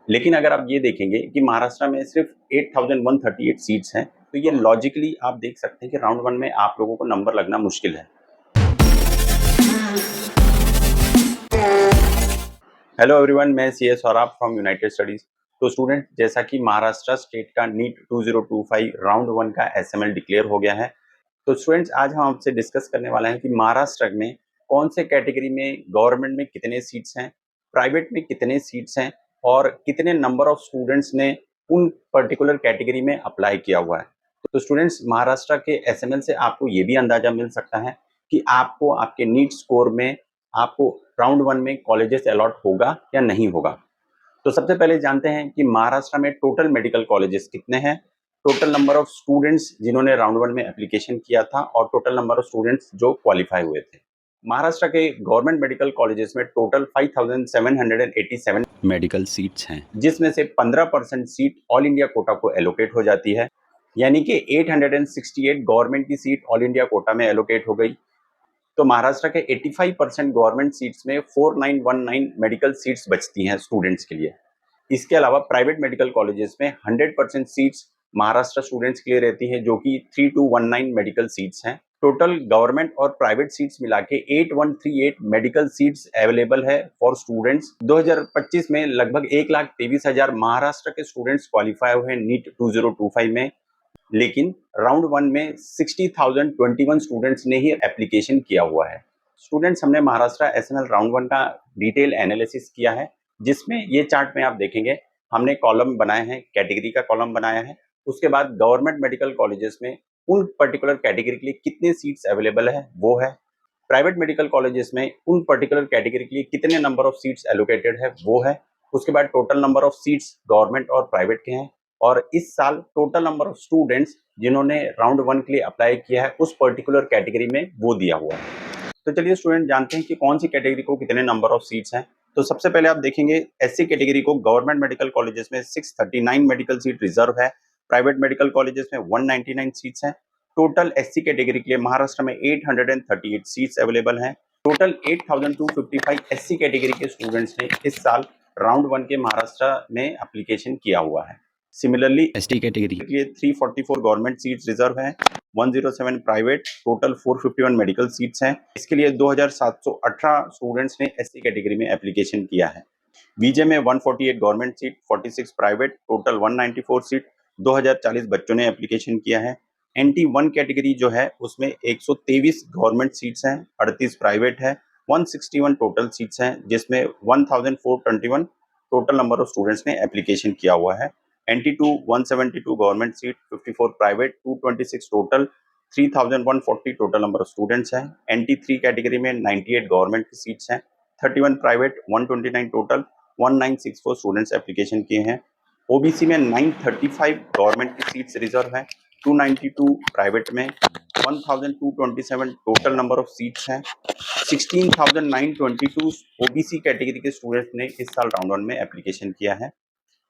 लेकिन अगर आप ये देखेंगे कि महाराष्ट्र में सिर्फ 8138 सीट्स हैं, तो ये लॉजिकली आप देख सकते हैं कि राउंड वन में आप लोगों को नंबर लगना मुश्किल है। हेलो एवरीवन, मैं C S Saurabh from United Studies. तो स्टूडेंट, जैसा कि महाराष्ट्र स्टेट का नीट 2025 राउंड वन का एसएमएल डिक्लेयर हो गया है, तो स्टूडेंट्स आज हम आपसे डिस्कस करने वाले हैं कि महाराष्ट्र में कौन से कैटेगरी में गवर्नमेंट में कितने सीट्स हैं, प्राइवेट में कितने सीट्स हैं और कितने नंबर ऑफ स्टूडेंट्स ने उन पर्टिकुलर कैटेगरी में अप्लाई किया हुआ है। तो स्टूडेंट्स, महाराष्ट्र के एसएमएल से आपको ये भी अंदाजा मिल सकता है कि आपको आपके नीट स्कोर में आपको राउंड वन में कॉलेजेस अलॉट होगा या नहीं होगा। तो सबसे पहले जानते हैं कि महाराष्ट्र में टोटल मेडिकल कॉलेजेस कितने हैं, टोटल नंबर ऑफ स्टूडेंट्स जिन्होंने राउंड वन में एप्लीकेशन किया था और टोटल नंबर ऑफ स्टूडेंट्स जो क्वालिफाई हुए थे। महाराष्ट्र के गवर्नमेंट मेडिकल कॉलेजेस में टोटल 5787 मेडिकल सीट्स हैं, जिसमें से 15% सीट ऑल इंडिया कोटा को एलोकेट हो जाती है, यानी कि 868 गवर्नमेंट की सीट ऑल इंडिया कोटा में एलोकेट हो गई। तो महाराष्ट्र के 85% गवर्नमेंट सीट्स में 4919 मेडिकल सीट्स बचती हैं स्टूडेंट्स के लिए। इसके अलावा प्राइवेट मेडिकल कॉलेजेस में 100% सीट्स महाराष्ट्र स्टूडेंट्स के लिए रहती है, जो कि 3219 मेडिकल सीट्स हैं। टोटल गवर्नमेंट और प्राइवेट सीट्स मिला के 8138 मेडिकल सीट्स अवेलेबल है फॉर स्टूडेंट्स। 2025 में लगभग 1,23,000 महाराष्ट्र के स्टूडेंट्स क्वालिफाई हुए नीट 2025 में, लेकिन राउंड वन में 60,021 स्टूडेंट्स ने ही एप्लीकेशन किया हुआ है। स्टूडेंट्स, हमने महाराष्ट्र एसएमएल राउंड वन का डिटेल एनालिसिस किया है, जिसमें ये चार्ट में आप देखेंगे हमने कॉलम बनाए हैं, कैटेगरी का कॉलम बनाया है। उसके बाद गवर्नमेंट मेडिकल कॉलेजेस में उन पर्टिकुलर कैटेगरी के लिए कितने सीट्स अवेलेबल है वो है, प्राइवेट मेडिकल कॉलेजेस में उन पर्टिकुलर कैटेगरी के लिए कितने नंबर ऑफ सीट्स एलोकेटेड है वो है। उसके बाद total number of seats government और प्राइवेट के हैं, और इस साल टोटल नंबर ऑफ स्टूडेंट्स जिन्होंने राउंड वन के लिए अप्लाई किया है उस पर्टिकुलर कैटेगरी में वो दिया हुआ है। तो चलिए स्टूडेंट, जानते हैं कि कौन सी कैटेगरी को कितने नंबर ऑफ सीट्स हैं। तो सबसे पहले आप देखेंगे एससी कैटेगरी को गवर्नमेंट मेडिकल कॉलेजेस में 639 मेडिकल सीट रिजर्व है, प्राइवेट मेडिकल कॉलेजेस में 199 सीट्स हैं। टोटल एससी कैटेगरी के लिए महाराष्ट्र में 838 सीट्स अवेलेबल हैं। टोटल 8255 एससी कैटेगरी के स्टूडेंट्स ने इस साल राउंड वन के महाराष्ट्र में एप्लीकेशन किया हुआ है। सिमिलरली एसटी कैटेगरी के लिए 344 गवर्नमेंट सीट्स रिजर्व हैं, 107 प्राइवेट, टोटल 451 मेडिकल सीट्स हैं। इसके लिए 2718 स्टूडेंट्स ने एससी कैटेगरी में एप्लीकेशन किया है। बीजे में 148 government seat, 46 private, total 194 seat, 2040 बच्चों ने एप्लीकेशन किया है। एनटी वन कैटेगरी जो है उसमें 123 गवर्नमेंट सीट्स हैं, 38 प्राइवेट है, 161 टोटल सीट्स हैं, जिसमें 1421 टोटल नंबर ऑफ स्टूडेंट्स ने एप्लीकेशन किया हुआ है। NT2 172 government seat, 54 private, 226 total, 3140 total number of students हैं। NT3 कैटेगरी में 98 गवर्नमेंट की सीट्स हैं, 31 प्राइवेट, 129 टोटल, 1964 स्टूडेंट्स एप्लीकेशन किए हैं। ओबीसी में 935 गवर्नमेंट की सीट्स रिजर्व हैं, 292 प्राइवेट में, 1227 टोटल नंबर ऑफ सीट्स हैं। 16,922 ओबीसी कैटेगरी के स्टूडेंट्स ने इस साल राउंड वन में एप्लीकेशन किया है।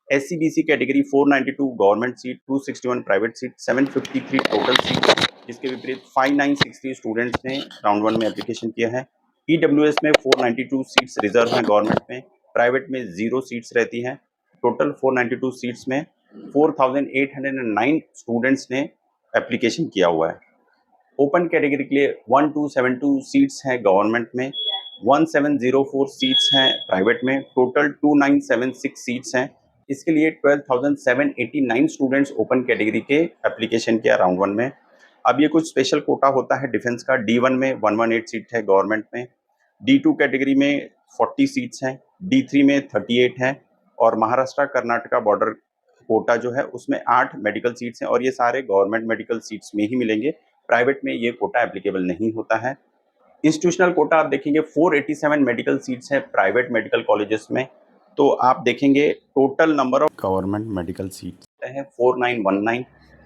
SCBC category 492 government seat, 261 private seat, 753 total seat, जिसके विपरीत 5963 स्टूडेंट्स ने राउंड वन में एप्लीकेशन किया है। EWS में 492 सीट्स रिजर्व हैं गवर्नमेंट में, प्राइवेट में 0 सीट्स रहती हैं। टोटल 492 सीट्स में 4809 स्टूडेंट्स ने एप्लीकेशन किया हुआ है। ओपन कैटेगरी के लिए 1272 सीट्स हैं गवर्नमेंट में, 1704 सीट्स हैं प्राइवेट में, टोटल 2976 सीट्स हैं। इसके लिए 12,789 स्टूडेंट्स ओपन कैटेगरी के एप्लीकेशन किया राउंड वन में। अब ये कुछ स्पेशल कोटा होता है डिफेंस का। D1 में 118 सीट है गवर्नमेंट में, D2 कैटेगरी में 40 सीट्स हैं, D3 में 38 हैं, और महाराष्ट्र कर्नाटका बॉर्डर कोटा जो है उसमें 8 मेडिकल सीट्स हैं, और ये सारे गवर्नमेंट मेडिकल सीट्स में ही मिलेंगे, प्राइवेट में ये कोटा एप्लीकेबल नहीं होता है। इंस्टीट्यूशनल कोटा आप देखेंगे 487 मेडिकल सीट्स हैं प्राइवेट मेडिकल कॉलेजेस में। तो आप देखेंगे total number of government medical seats है 4919,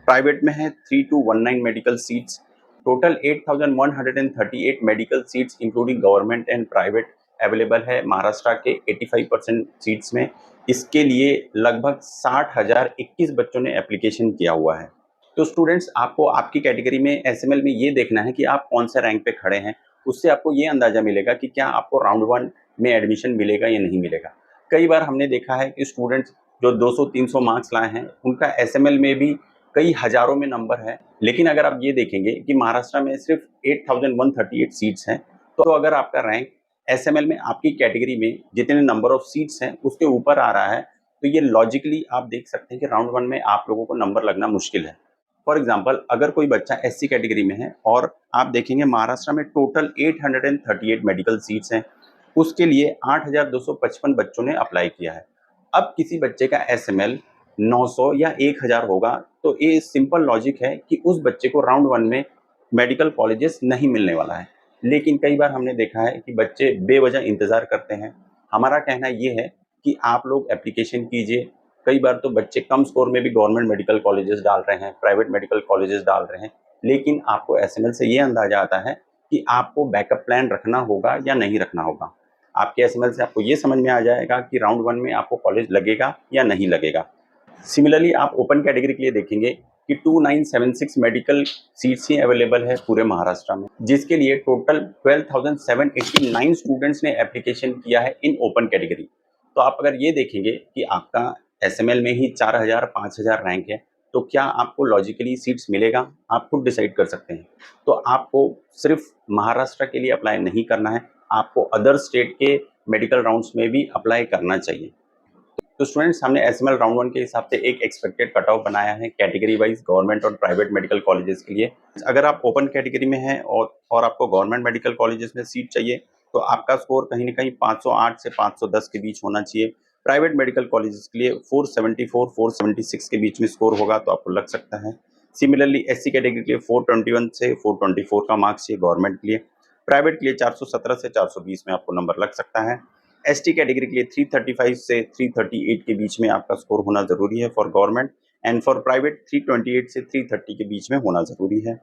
प्राइवेट में है 3219 medical seats. Total 8138 medical seats including government and private available है महाराष्ट्र के 85% सीट्स में। इसके लिए लगभग 60,021 बच्चों ने एप्लीकेशन किया हुआ है। तो स्टूडेंट्स, आपको आपकी कैटेगरी में एसएमएल में ये देखना है कि आप कौन से रैंक पे खड़े हैं। उससे आपको ये अंदाजा मिलेगा कि क्या आपको राउंड वन में एडमिशन मिलेगा या नहीं मिलेगा। कई बार हमने देखा है कि स्टूडेंट्स जो 200-300 मार्क्स लाए हैं, उनका एसएमएल में भी कई हजारों में नंबर है। लेकिन अगर आप ये देखेंगे कि महाराष्ट्र में सिर्फ 8138 सीट्स हैं, तो अगर आपका रैंक एसएमएल में आपकी कैटेगरी में जितने नंबर ऑफ सीट्स हैं उसके ऊपर आ रहा है, तो ये लॉजिकली आप देख सकते हैं कि राउंड 1 में आप लोगों को नंबर लगना मुश्किल है। फॉर एग्जाम्पल, अगर कोई बच्चा एससी कैटेगरी में है और आप देखेंगे महाराष्ट्र में टोटल 838 मेडिकल सीट्स हैं, उसके लिए 8255 बच्चों ने अप्लाई किया है। अब किसी बच्चे का एसएमएल 900 या 1000 होगा, तो ये सिंपल लॉजिक है कि उस बच्चे को राउंड 1 में मेडिकल कॉलेजेस नहीं मिलने वाला है। लेकिन कई बार हमने देखा है कि बच्चे बेवजह इंतज़ार करते हैं। हमारा कहना ये है कि आप लोग एप्लीकेशन कीजिए। कई बार तो बच्चे कम स्कोर में भी गवर्नमेंट मेडिकल कॉलेजेस डाल रहे हैं, प्राइवेट मेडिकल कॉलेजेस डाल रहे हैं, लेकिन आपको एसएमएल से ये अंदाजा आता है कि आपको बैकअप प्लान रखना होगा या नहीं रखना होगा। आपके एसएमएल से आपको ये समझ में आ जाएगा कि राउंड 1 में आपको कॉलेज लगेगा या नहीं लगेगा। सिमिलरली आप ओपन कैटेगरी के लिए देखेंगे कि 2976 मेडिकल सीट्स ही अवेलेबल है पूरे महाराष्ट्र में, जिसके लिए टोटल 12,789 स्टूडेंट्स ने एप्लीकेशन किया है इन ओपन कैटेगरी। तो आप अगर ये देखेंगे कि आपका एसएमएल में ही 4000 5000 रैंक है, तो क्या आपको लॉजिकली सीट्स मिलेगा? आप खुद डिसाइड कर सकते हैं। तो आपको सिर्फ महाराष्ट्र के लिए अप्लाई नहीं करना है, आपको अदर स्टेट के मेडिकल राउंड्स में भी अप्लाई करना चाहिए। तो स्टूडेंट्स, हमने एसएमएल राउंड 1 के हिसाब से एक एक्सपेक्टेड कट ऑफ बनाया है कैटेगरी वाइज गवर्नमेंट और प्राइवेट मेडिकल कॉलेजेस के लिए। अगर आप ओपन कैटेगरी में हैं और आपको गवर्नमेंट मेडिकल कॉलेजेस में सीट चाहिए, तो आपका स्कोर कहीं ना कहीं 508 से 510 के बीच होना चाहिए। प्राइवेट मेडिकल कॉलेजेस के लिए 474 476 के बीच में स्कोर होगा तो आपको लग सकता है। सिमिलरली एससी कैटेगरी के लिए 421 से 424 का मार्क्स चाहिए गवर्नमेंट के लिए। प्राइवेट के लिए 417 से 420 में आपको नंबर लग सकता है। एसटी कैटेगरी के लिए 335 से 338 के बीच में आपका स्कोर होना जरूरी है for government, and for private 328 से 330 के बीच में होना जरूरी है।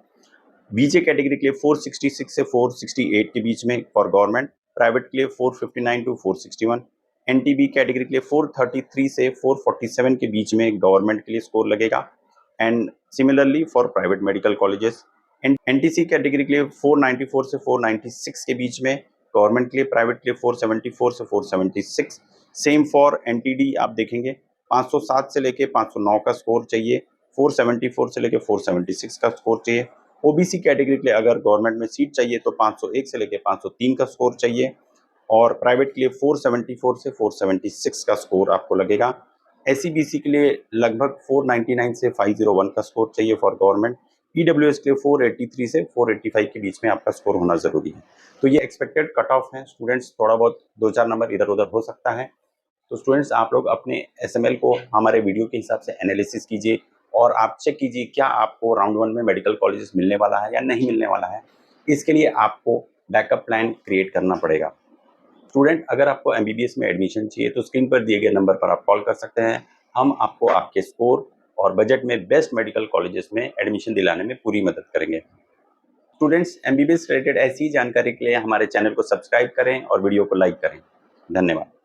बीजे कैटेगरी के लिए 466 से 468 के बीच में फॉर गवर्नमेंट, प्राइवेट के लिए 459 टू 461। एनटीबी कैटेगरी के लिए 433 से 447 के बीच में गवर्नमेंट के लिए स्कोर लगेगा, and similarly for private medical colleges. NTC category के लिए 494 से 496 के बीच में गवर्नमेंट के लिए, प्राइवेट के लिए 474 से 476। सेम फॉर एनटीडी आप देखेंगे 507 से लेके 509 का स्कोर चाहिए, 474 से लेके 476 का स्कोर चाहिए। ओबीसी कैटेगरी के लिए अगर गवर्नमेंट में सीट चाहिए तो 501 से लेके 503 का स्कोर चाहिए, और प्राइवेट के लिए 474 से 476 का स्कोर आपको लगेगा। एससीबीसी के लिए लगभग 499 से 501 का स्कोर चाहिए फॉर गवर्नमेंट। ईडब्ल्यूएस के लिए 483 से 485 के बीच में आपका स्कोर होना जरूरी है। तो ये एक्सपेक्टेड कट ऑफ है स्टूडेंट्स, थोड़ा बहुत 2-4 नंबर इधर उधर हो सकता है। तो स्टूडेंट्स, आप लोग अपने एसएमएल को हमारे वीडियो के हिसाब से एनालिसिस कीजिए और आप चेक कीजिए क्या आपको राउंड 1 में मेडिकल कॉलेजेस मिलने वाला है या नहीं मिलने वाला है। इसके लिए आपको बैकअप प्लान क्रिएट करना पड़ेगा। स्टूडेंट, अगर आपको एमबीबीएस में एडमिशन चाहिए तो स्क्रीन पर दिए गए नंबर पर आप कॉल कर सकते हैं। हम आपको आपके स्कोर और बजट में बेस्ट मेडिकल कॉलेजेस में एडमिशन दिलाने में पूरी मदद करेंगे। स्टूडेंट्स, एमबीबीएस रिलेटेड ऐसी जानकारी के लिए हमारे चैनल को सब्सक्राइब करें और वीडियो को लाइक करें। धन्यवाद।